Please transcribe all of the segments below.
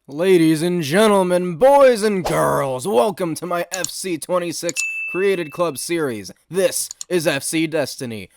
Ladies and gentlemen, boys and girls, welcome to my FC 26 Created Club series. This is FC Destiny.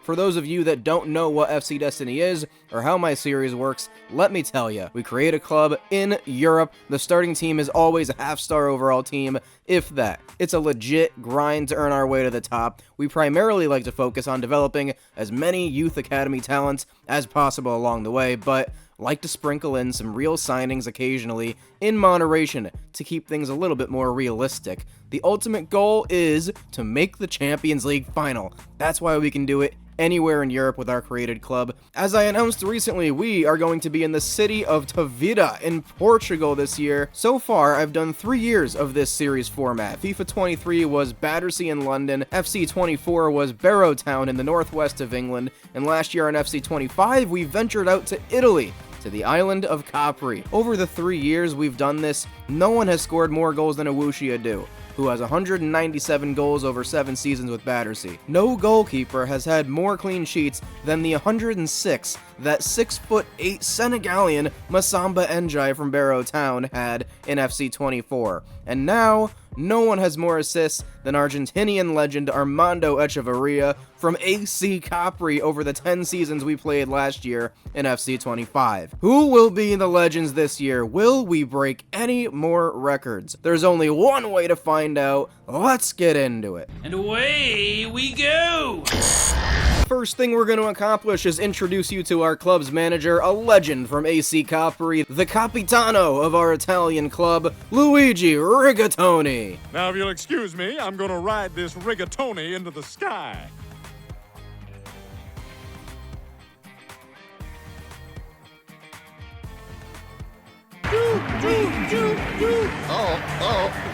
For those of you that don't know what FC Destiny is, or how my series works, let me tell you. We create a club in Europe. The starting team is always a half-star overall team, if that. It's a legit grind to earn our way to the top. We primarily like to focus on developing as many youth academy talents as possible along the way, but like to sprinkle in some real signings occasionally in moderation to keep things a little bit more realistic. The ultimate goal is to make the Champions League final. That's why we can do it anywhere in Europe with our created club. As I announced recently, we are going to be in the city of Tavira in Portugal this year. So far, I've done 3 years of this series format. FIFA 23 was Battersea in London, FC 24 was Barrowtown in the northwest of England, and last year on FC 25, we ventured out to Italy, to the island of Capri. Over the 3 years we've done this, no one has scored more goals than Awushia do, who has 197 goals over 7 seasons with Battersea. No goalkeeper has had more clean sheets than the 106 that 6'8" Senegalian Massamba Njai from Barrowtown had in FC 24. And now, no one has more assists than Argentinian legend Armando Echeverria from AC Capri over the 10 seasons we played last year in FC 25. Who will be the legends this year? Will we break any more records? There's only one way to find out. Let's get into it. And away we go! First thing we're going to accomplish is introduce you to our club's manager, a legend from AC Capri, the capitano of our Italian club, Luigi Rigatoni. Now, if you'll excuse me, I'm going to ride this rigatoni into the sky.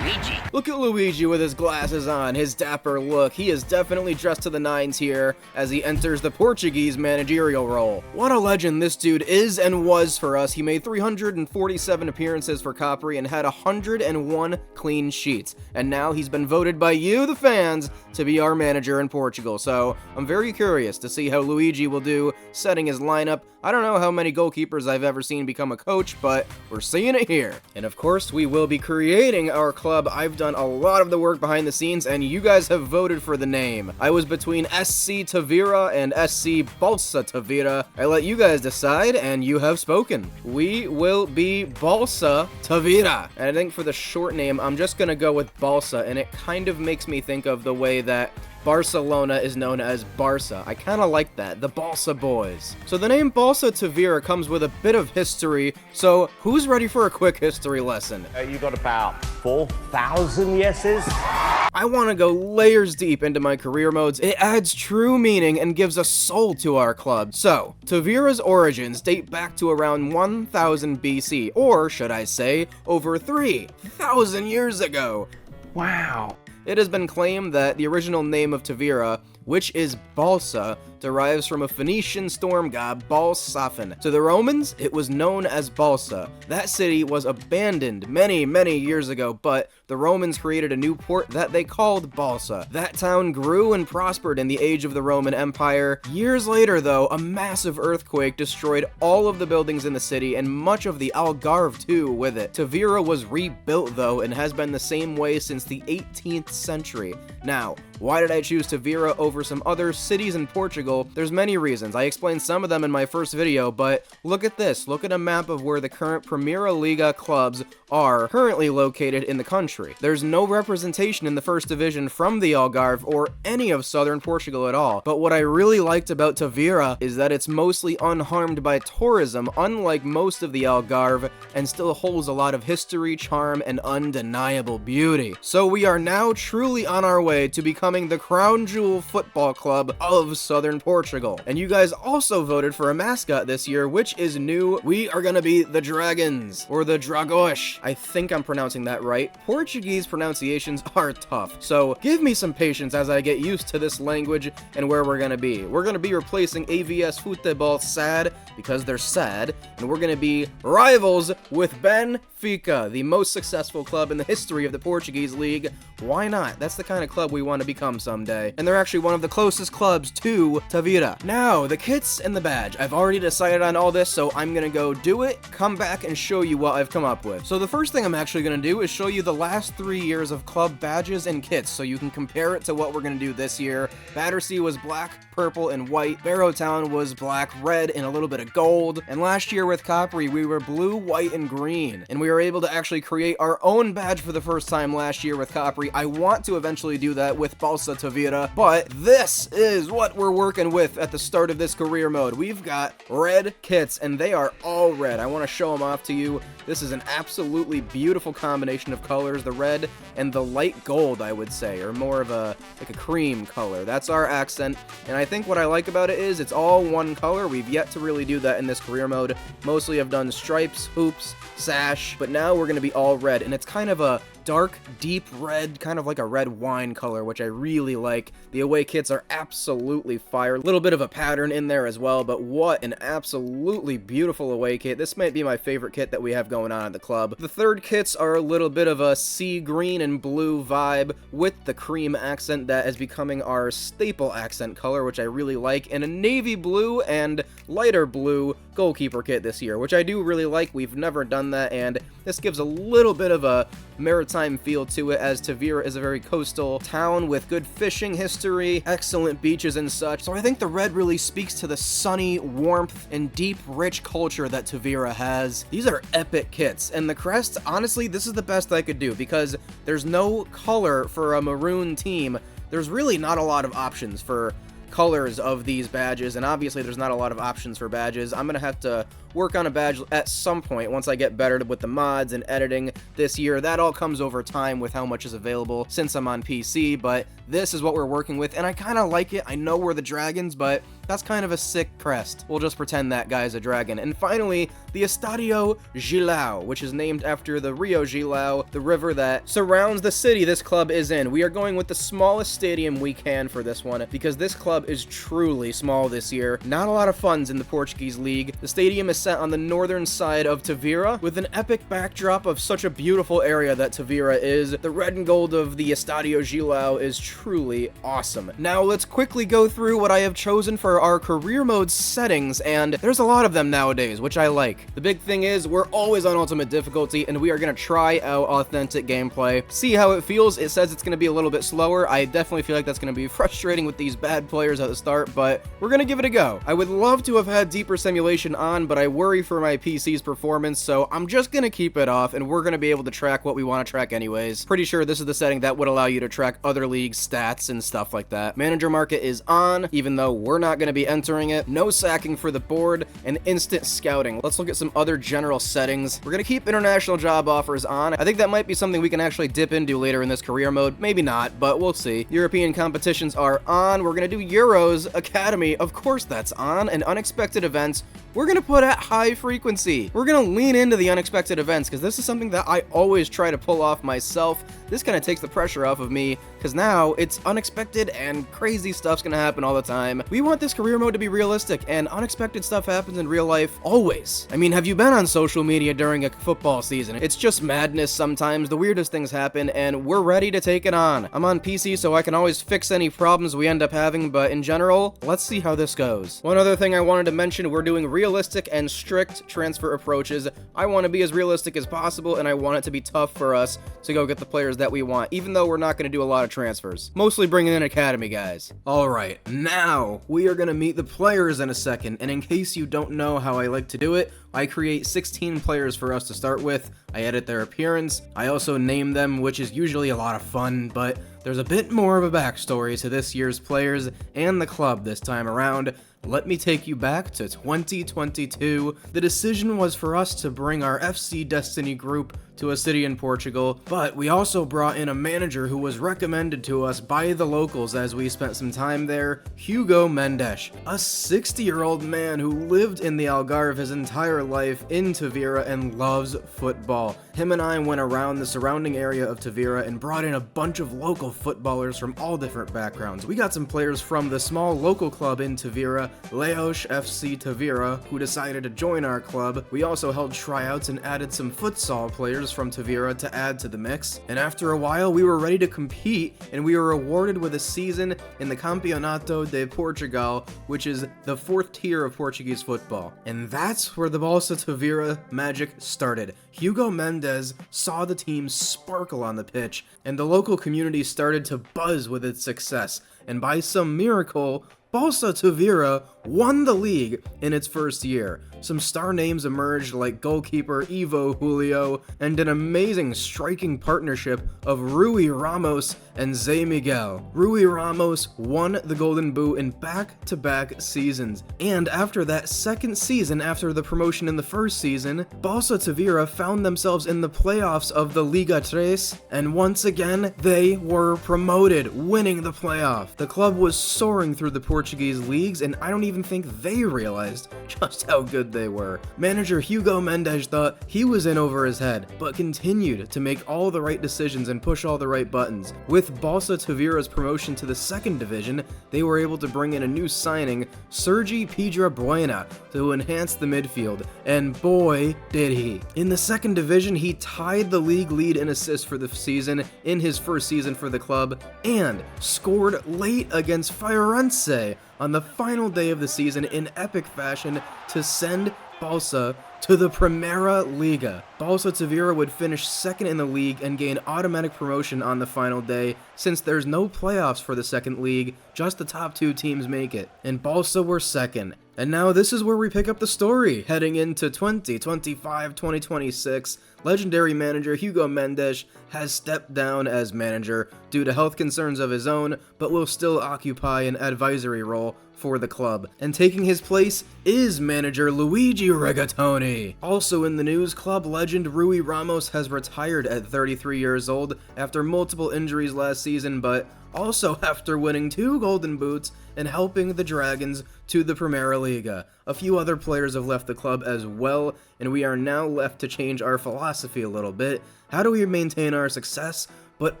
Luigi. Look at Luigi with his glasses on, his dapper look. He is definitely dressed to the nines here as he enters the Portuguese managerial role. What a legend this dude is and was for us. He made 347 appearances for Capri and had 101 clean sheets. And now he's been voted by you, the fans, to be our manager in Portugal. So I'm very curious to see how Luigi will do setting his lineup. I don't know how many goalkeepers I've ever seen become a coach, but we're seeing it here. And of course, we will be creating our club. I've done a lot of the work behind the scenes, and you guys have voted for the name. I was between SC Tavira and SC Balsa Tavira. I let you guys decide, and you have spoken. We will be Balsa Tavira. And I think for the short name, I'm just gonna go with Balsa, and it kind of makes me think of the way that Barcelona is known as Barca. I kind of like that, the Balsa boys. So the name Balsa Tavira comes with a bit of history, so who's ready for a quick history lesson? You got about 4,000 yeses? I want to go layers deep into my career modes. It adds true meaning and gives a soul to our club. So, Tavira's origins date back to around 1000 BC, or should I say, over 3,000 years ago. Wow. It has been claimed that the original name of Tavira, which is Balsa, derives from a Phoenician storm god, Balsaphen. To the Romans, it was known as Balsa. That city was abandoned many years ago, but the Romans created a new port that they called Balsa. That town grew and prospered in the age of the Roman Empire. Years later, though, a massive earthquake destroyed all of the buildings in the city and much of the Algarve too with it. Tavira was rebuilt though and has been the same way since the 18th century. Now, why did I choose Tavira over some other cities in Portugal? There's many reasons. I explained some of them in my first video, but look at this. Look at a map of where the current Primeira Liga clubs are currently located in the country. There's no representation in the first division from the Algarve or any of southern Portugal at all. But what I really liked about Tavira is that it's mostly unharmed by tourism, unlike most of the Algarve, and still holds a lot of history, charm, and undeniable beauty. So we are now truly on our way to becoming the crown jewel football club of southern Portugal. And you guys also voted for a mascot this year, which is new. We are gonna be the Dragons, or the Dragões. which I think I'm pronouncing that right. Portuguese pronunciations are tough, so give me some patience as I get used to this language and where we're gonna be. We're gonna be replacing AVS Futebol SAD because they're sad, and we're gonna be rivals with Benfica, the most successful club in the history of the Portuguese league. Why not? That's the kind of club we want to become someday. And they're actually one of the closest clubs to Tavira. Now, the kits and the badge. I've already decided on all this, so I'm gonna go do it, come back, and show you what I've come up with. So the first thing I'm actually gonna do is show you the last 3 years of club badges and kits, so you can compare it to what we're gonna do this year. Battersea was black, purple, and white. Barrowtown was black, red, and a little bit of gold. And last year with Capri, we were blue, white, and green. And we were able to actually create our own badge for the first time last year with Capri. I want to eventually do that with Balsa Tavira, but this is what we're working with at the start of this career mode. We've got red kits, and they are all red. I want to show them off to you. This is an absolutely beautiful combination of colors, the red and the light gold, I would say, or more of a cream color. That's our accent, and I think what I like about it is it's all one color. We've yet to really do that in this career mode. Mostly I've done stripes, hoops, sash, but now we're going to be all red, and it's kind of a dark, deep red, kind of like a red wine color, which I really like. The away kits are absolutely fire. A little bit of a pattern in there as well, but what an absolutely beautiful away kit. This might be my favorite kit that we have going on at the club. The third kits are a little bit of a sea green and blue vibe with the cream accent that is becoming our staple accent color, which I really like, and a navy blue and lighter blue goalkeeper kit this year, which I do really like. We've never done that, and this gives a little bit of a maritime feel to it, as Tavira is a very coastal town with good fishing history, excellent beaches and such. So I think the red really speaks to the sunny warmth and deep rich culture that Tavira has. These are epic kits, and the crest, honestly, this is the best I could do because there's no color for a maroon team. There's really not a lot of options for colors of these badges, and obviously there's not a lot of options for badges. I'm gonna have to work on a badge at some point once I get better with the mods and editing this year. That all comes over time with how much is available since I'm on PC, but this is what we're working with, and I kind of like it. I know we're the dragons, but that's kind of a sick crest. We'll just pretend that guy's a dragon. And finally, the Estadio Gilao, which is named after the Rio Gilao, the river that surrounds the city this club is in. We are going with the smallest stadium we can for this one because this club is truly small this year. Not a lot of funds in the Portuguese league. The stadium is set on the northern side of Tavira with an epic backdrop of such a beautiful area that Tavira is. The red and gold of the Estadio Gilao is truly awesome. Now let's quickly go through what I have chosen for our career mode settings, and there's a lot of them nowadays, which I like. The big thing is we're always on ultimate difficulty, and we are going to try out authentic gameplay, see how it feels. It says it's going to be a little bit slower. I definitely feel like that's going to be frustrating with these bad players at the start, but we're going to give it a go. I would love to have had deeper simulation on, but I worry for my PC's performance, so I'm just going to keep it off, and we're going to be able to track what we want to track anyways. Pretty sure this is the setting that would allow you to track other leagues' stats and stuff like that. Manager market is on, even though we're not going to be entering it. No sacking for the board, and instant scouting. Let's look at some other general settings. We're going to keep international job offers on. I think that might be something we can actually dip into later in this career mode. Maybe not, but we'll see. European competitions are on. We're going to do Euros Academy. Of course that's on. And unexpected events, we're going to put at high frequency. We're going to lean into the unexpected events because this is something that I always try to pull off myself. This kind of takes the pressure off of me because now it's unexpected and crazy stuff's going to happen all the time. We want this career mode to be realistic, and unexpected stuff happens in real life always. I mean, have you been on social media during a football season? It's just madness sometimes. The weirdest things happen, and we're ready to take it on. I'm on PC, so I can always fix any problems we end up having, but in general, let's see how this goes. One other thing I wanted to mention, we're doing realistic and strict transfer approaches. I want to be as realistic as possible, and I want it to be tough for us to go get the players that we want, even though we're not going to do a lot of transfers. Mostly bringing in academy guys. Alright, now we are going to meet the players in a second, and in case you don't know how I like to do it, I create 16 players for us to start with. I edit their appearance. I also name them, which is usually a lot of fun, but there's a bit more of a backstory to this year's players and the club this time around. Let me take you back to 2022. The decision was for us to bring our FC Destiny group to a city in Portugal, but we also brought in a manager who was recommended to us by the locals as we spent some time there, Hugo Mendes, a 60-year-old man who lived in the Algarve his entire life in Tavira and loves football. Him and I went around the surrounding area of Tavira and brought in a bunch of local footballers from all different backgrounds. We got some players from the small local club in Tavira, Leos FC Tavira, who decided to join our club. We also held tryouts and added some futsal players from Tavira to add to the mix. And after a while, we were ready to compete, and we were awarded with a season in the Campeonato de Portugal, which is the 4th tier of Portuguese football. And that's where the Balsa Tavira magic started. Hugo Mendes saw the team sparkle on the pitch, and the local community started to buzz with its success. And by some miracle, Balsa Tavira won the league in its first year. Some star names emerged like goalkeeper Ivo Julio and an amazing striking partnership of Rui Ramos and Zé Miguel. Rui Ramos won the Golden Boot in back-to-back seasons, and after that second season after the promotion in the first season, Balsa Tavira found themselves in the playoffs of the Liga 3, and once again, they were promoted, winning the playoff. The club was soaring through the Portuguese leagues, and I don't even think they realized just how good they were. Manager Hugo Mendes thought he was in over his head, but continued to make all the right decisions and push all the right buttons. With Balsa Tavira's promotion to the second division, they were able to bring in a new signing, Sergi Pedra Buena, to enhance the midfield, and boy did he. In the second division, he tied the league lead in assists for the season in his first season for the club, and scored late against Fiorense on the final day of the season in epic fashion to send Balsa to the Primera Liga. Balsa Tavira would finish second in the league and gain automatic promotion on the final day, since there's no playoffs for the second league, just the top 2 teams make it. And Balsa were second. And now this is where we pick up the story. Heading into 2025-2026, legendary manager Hugo Mendes has stepped down as manager due to health concerns of his own, but will still occupy an advisory role for the club. And taking his place is manager Luigi Rigatoni. Also in the news, club legend Rui Ramos has retired at 33 years old after multiple injuries last season, but also after winning 2 Golden Boots and helping the Dragons to the Primera Liga. A few other players have left the club as well, and we are now left to change our philosophy a little bit. How do we maintain our success, but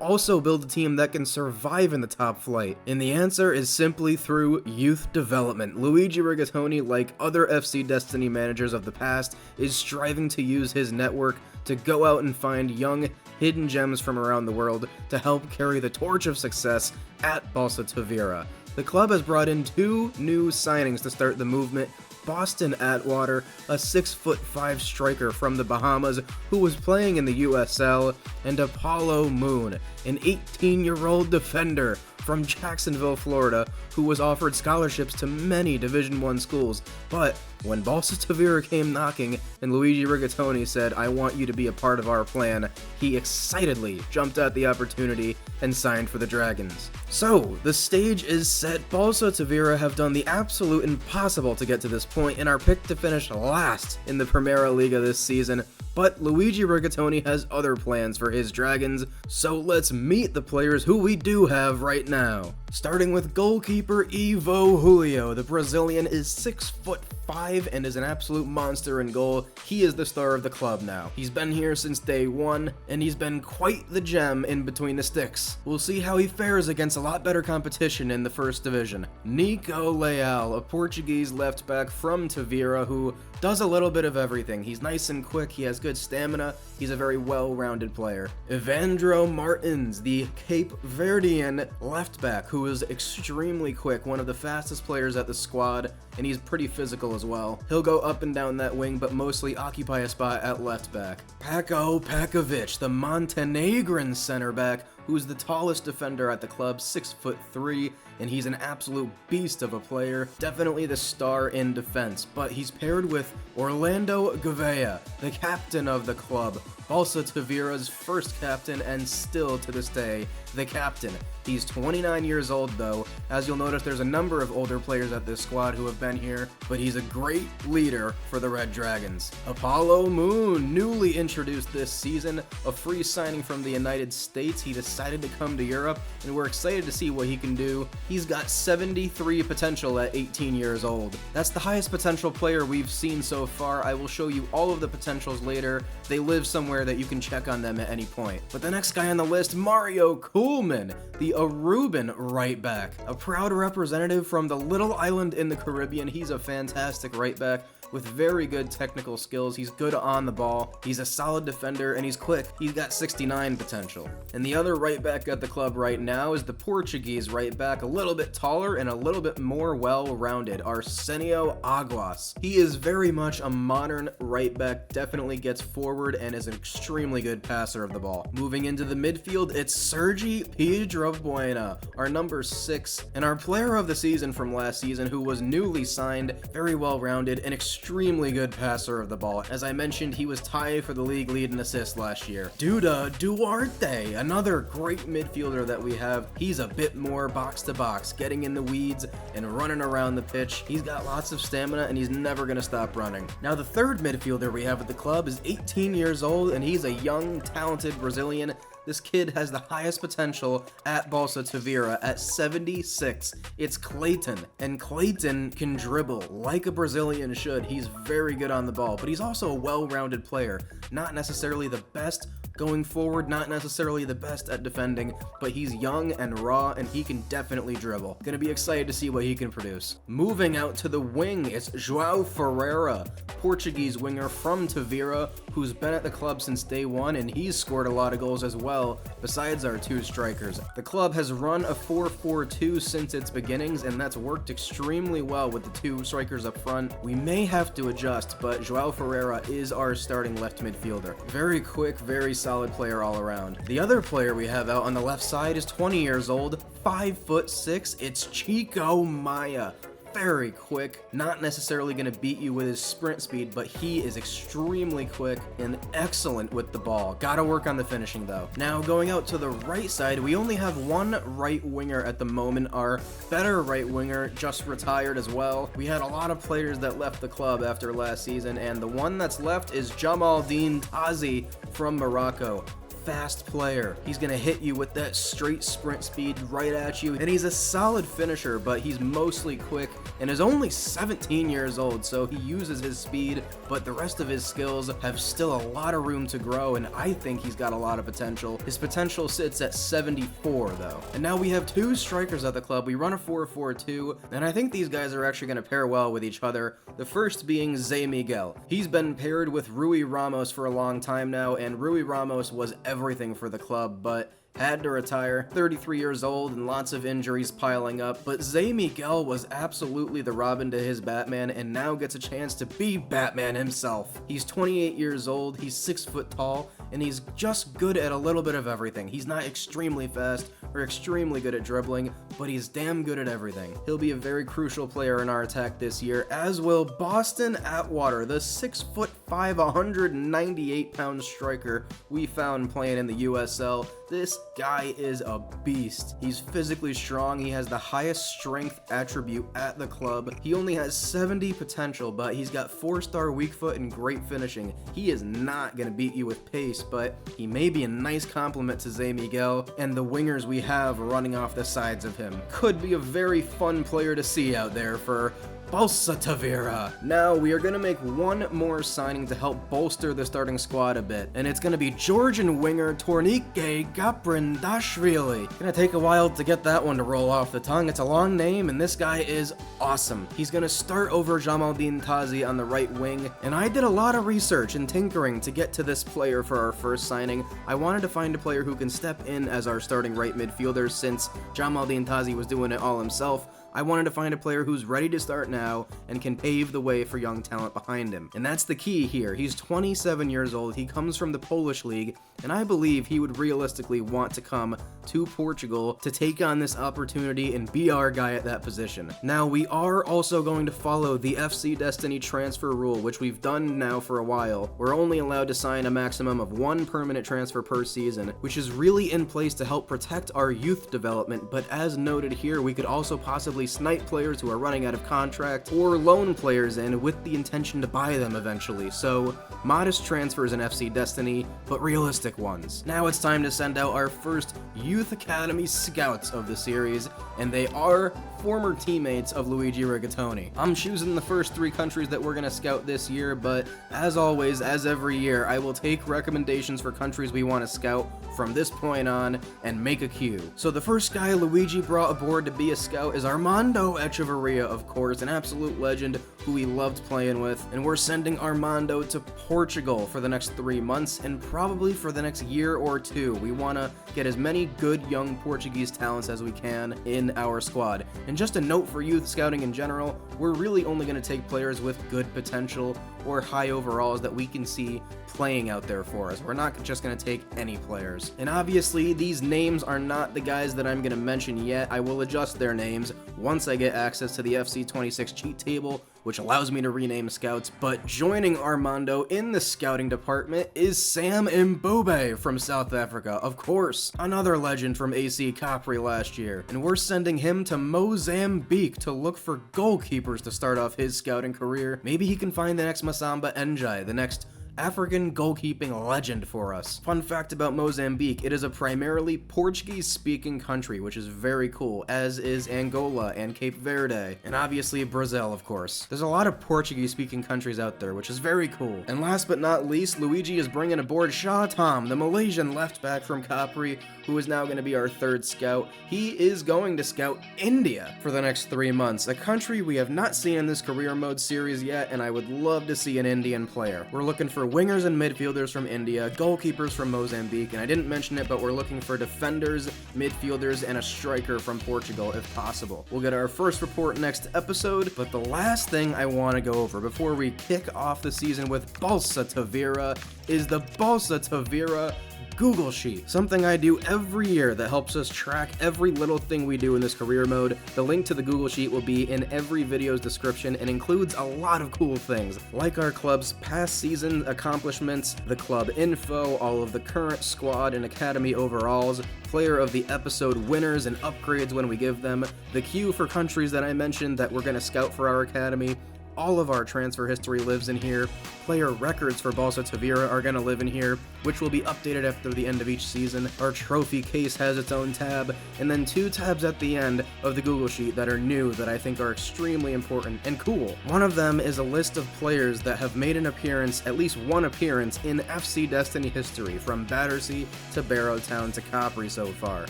also build a team that can survive in the top flight? And the answer is simply through youth development. Luigi Rigatoni, like other FC Destiny managers of the past, is striving to use his network to go out and find young, hidden gems from around the world to help carry the torch of success at Balsa Tavira. The club has brought in 2 new signings to start the movement. Boston Atwater, a 6'5" striker from the Bahamas who was playing in the USL, and Apollo Moon, an 18-year-old defender from Jacksonville, Florida, who was offered scholarships to many Division I schools. But when Balsa Tavira came knocking and Luigi Rigatoni said, "I want you to be a part of our plan," he excitedly jumped at the opportunity and signed for the Dragons. So, the stage is set. Balsa Tavira have done the absolute impossible to get to this point and are picked to finish last in the Primera Liga this season. But Luigi Rigatoni has other plans for his Dragons, so let's meet the players who we do have right now. Starting with goalkeeper Ivo Julio. The Brazilian is 6'5" and is an absolute monster in goal. He is the star of the club now. He's been here since day 1, and he's been quite the gem in between the sticks. We'll see how he fares against a lot better competition in the first division. Nico Leal, a Portuguese left back from Tavira who does a little bit of everything. He's nice and quick, he has good stamina, he's a very well-rounded player. Evandro Martins, the Cape Verdean left back who is extremely quick, one of the fastest players at the squad, and he's pretty physical as well. He'll go up and down that wing, but mostly occupy a spot at left back. Paco Pakovic, the Montenegrin center back who's the tallest defender at the club, 6'3", and he's an absolute beast of a player, definitely the star in defense, but he's paired with Orlando Gouveia, the captain of the club, Balsa Tavira's first captain, and still to this day, the captain. He's 29 years old though. As you'll notice, there's a number of older players at this squad who have been here, but he's a great leader for the Red Dragons. Apollo Moon, newly introduced this season, a free signing from the United States. He decided to come to Europe, and we're excited to see what he can do. He's got 73 potential at 18 years old. That's the highest potential player we've seen so far. I will show you all of the potentials later. They live somewhere that you can check on them at any point. But the next guy on the list, Mario Koolman, the Aruban right back. A proud representative from the little island in the Caribbean. He's a fantastic right back with very good technical skills. He's good on the ball, he's a solid defender, and he's quick. He's got 69 potential. And the other right back at the club right now is the Portuguese right back, a little bit taller and a little bit more well-rounded, Arsenio Aguas. He is very much a modern right back, definitely gets forward and is an extremely good passer of the ball. Moving into the midfield, it's Sergi Piedrabuena, our number 6, and our player of the season from last season, who was newly signed, very well-rounded, and extremely good passer of the ball. As I mentioned, he was tied for the league lead in assists last year. Duda Duarte, another great midfielder that we have. He's a bit more box to box, getting in the weeds and running around the pitch. He's got lots of stamina and he's never going to stop running. Now the third midfielder we have at the club is 18 years old and he's a young, talented Brazilian. This kid has the highest potential at Balsa Tavira at 76. It's Clayton, and Clayton can dribble like a Brazilian should. He's very good on the ball, but he's also a well-rounded player. Not necessarily the best going forward, not necessarily the best at defending, but he's young and raw and he can definitely dribble. Gonna be excited to see what he can produce. Moving out to the wing, it's João Ferreira, Portuguese winger from Tavira, who's been at the club since day one, and he's scored a lot of goals as well, besides our 2 strikers. The club has run a 4-4-2 since its beginnings, and that's worked extremely well with the 2 strikers up front. We may have to adjust, but João Ferreira is our starting left midfielder. Very quick, very solid player all around. The other player we have out on the left side is 20 years old, 5'6", it's Chico Maya. Very quick, not necessarily going to beat you with his sprint speed, but he is extremely quick and excellent with the ball. Gotta work on the finishing though. Now going out to the right side, we only have 1 right winger at the moment. Our better right winger just retired as well. We had a lot of players that left the club after last season, and the one that's left is Jamaldine Tazi from Morocco. Fast player. He's gonna hit you with that straight sprint speed right at you, and he's a solid finisher, but he's mostly quick and is only 17 years old, so he uses his speed, but the rest of his skills have still a lot of room to grow, and I think he's got a lot of potential. His potential sits at 74 though. And now we have 2 strikers at the club. We run a 4-4-2, and I think these guys are actually gonna pair well with each other. The first being Zé Miguel. He's been paired with Rui Ramos for a long time now, and Rui Ramos was everything for the club, but had to retire, 33 years old and lots of injuries piling up, but Zé Miguel was absolutely the Robin to his Batman and now gets a chance to be Batman himself. He's 28 years old, he's 6 foot tall, and he's just good at a little bit of everything. He's not extremely fast or extremely good at dribbling, but he's damn good at everything. He'll be a very crucial player in our attack this year, as will Boston Atwater, the 6'5", 198-pound striker we found playing in the USL. This guy is a beast. He's physically strong, he has the highest strength attribute at the club. He only has 70 potential, but he's got 4-star weak foot and great finishing. He is not gonna beat you with pace, but he may be a nice complement to Zé Miguel, and the wingers we have running off the sides of him. Could be a very fun player to see out there for Balsa Tavira. Now we are going to make one more signing to help bolster the starting squad a bit, and it's going to be Georgian winger Tornike Gaprindashvili. Gonna take a while to get that one to roll off the tongue. It's a long name, and this guy is awesome. He's going to start over Jamaldine Tazi on the right wing, and I did a lot of research and tinkering to get to this player for our first signing. I wanted to find a player who can step in as our starting right midfielder since Jamaldine Tazi was doing it all himself. I wanted to find a player who's ready to start now and can pave the way for young talent behind him. And that's the key here. He's 27 years old, he comes from the Polish league, and I believe he would realistically want to come to Portugal to take on this opportunity and be our guy at that position. Now, we are also going to follow the FC Destiny transfer rule, which we've done now for a while. We're only allowed to sign a maximum of 1 permanent transfer per season, which is really in place to help protect our youth development, but as noted here, we could also possibly snipe players who are running out of contract or loan players in with the intention to buy them eventually. So, modest transfers in FC Destiny, but realistic ones. Now it's time to send out our first Youth Academy scouts of the series, and they are former teammates of Luigi Rigatoni. I'm choosing the first 3 countries that we're gonna scout this year, but as always, as every year, I will take recommendations for countries we want to scout from this point on and make a queue. So the first guy Luigi brought aboard to be a scout is Armando Echeverria, of course, an absolute legend who we loved playing with, and we're sending Armando to Portugal for the next 3 months and probably for the next year or 2. We want to get as many good young Portuguese talents as we can in our squad. And just a note for youth scouting in general, we're really only going to take players with good potential or high overalls that we can see playing out there for us. We're not just going to take any players. And obviously, these names are not the guys that I'm going to mention yet. I will adjust their names once I get access to the FC26 cheat table, which allows me to rename scouts. But joining Armando in the scouting department is Sam Mbobe from South Africa, of course, another legend from AC Capri last year. And we're sending him to Mozambique to look for goalkeepers to start off his scouting career. Maybe he can find the next Masamba Njai, the next African goalkeeping legend for us. Fun fact about Mozambique, it is a primarily Portuguese-speaking country, which is very cool, as is Angola and Cape Verde, and obviously Brazil, of course. There's a lot of Portuguese-speaking countries out there, which is very cool. And last but not least, Luigi is bringing aboard Shah Tom, the Malaysian left-back from Capri, who is now going to be our 3rd scout. He is going to scout India for the next 3 months, a country we have not seen in this career mode series yet, and I would love to see an Indian player. We're looking for wingers and midfielders from India, goalkeepers from Mozambique, and I didn't mention it, but we're looking for defenders, midfielders, and a striker from Portugal if possible. We'll get our first report next episode, but the last thing I want to go over before we kick off the season with Balsa Tavira is the Balsa Tavira Google Sheet, something I do every year that helps us track every little thing we do in this career mode. The link to the Google Sheet will be in every video's description and includes a lot of cool things, like our club's past season accomplishments, the club info, all of the current squad and academy overalls, player of the episode winners and upgrades when we give them, the queue for countries that I mentioned that we're going to scout for our academy. All of our transfer history lives in here. Player records for Balsa Tavira are going to live in here, which will be updated after the end of each season. Our trophy case has its own tab, and then 2 tabs at the end of the Google Sheet that are new that I think are extremely important and cool. One of them is a list of players that have made an appearance, at least one appearance, in FC Destiny history, from Battersea to Barrowtown to Capri so far.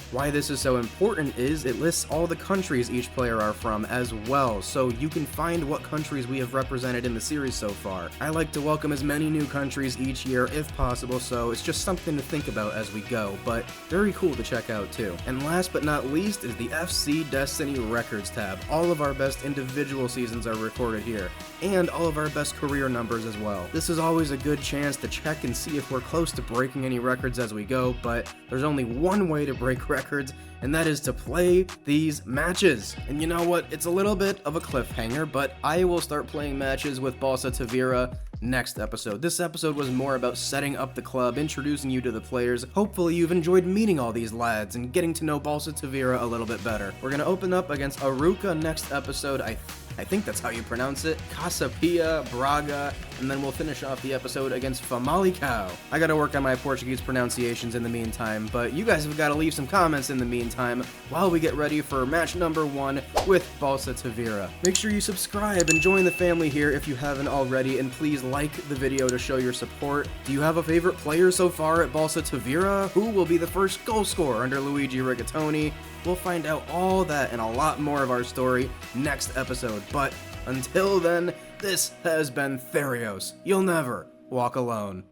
Why this is so important is it lists all the countries each player are from as well, so you can find what countries we have represented in the series so far. I like to welcome as many new countries each year if possible, so it's just something to think about as we go, but very cool to check out too. And last but not least is the FC Destiny Records tab. All of our best individual seasons are recorded here, and all of our best career numbers as well. This is always a good chance to check and see if we're close to breaking any records as we go, but there's only one way to break records, and that is to play these matches. And you know what? It's a little bit of a cliffhanger, but I will start playing matches with Balsa Tavira next episode. This episode was more about setting up the club, introducing you to the players. Hopefully you've enjoyed meeting all these lads and getting to know Balsa Tavira a little bit better. We're gonna open up against Aruca next episode. I think that's how you pronounce it. Casapia, Braga, and then we'll finish off the episode against Famalicão. I gotta work on my Portuguese pronunciations in the meantime, but you guys have gotta leave some comments in the meantime while we get ready for match number 1 with Balsa Tavira. Make sure you subscribe and join the family here if you haven't already, and please like the video to show your support. Do you have a favorite player so far at Balsa Tavira? Who will be the first goal scorer under Luigi Rigatoni? We'll find out all that and a lot more of our story next episode. But until then, this has been Therios. You'll never walk alone.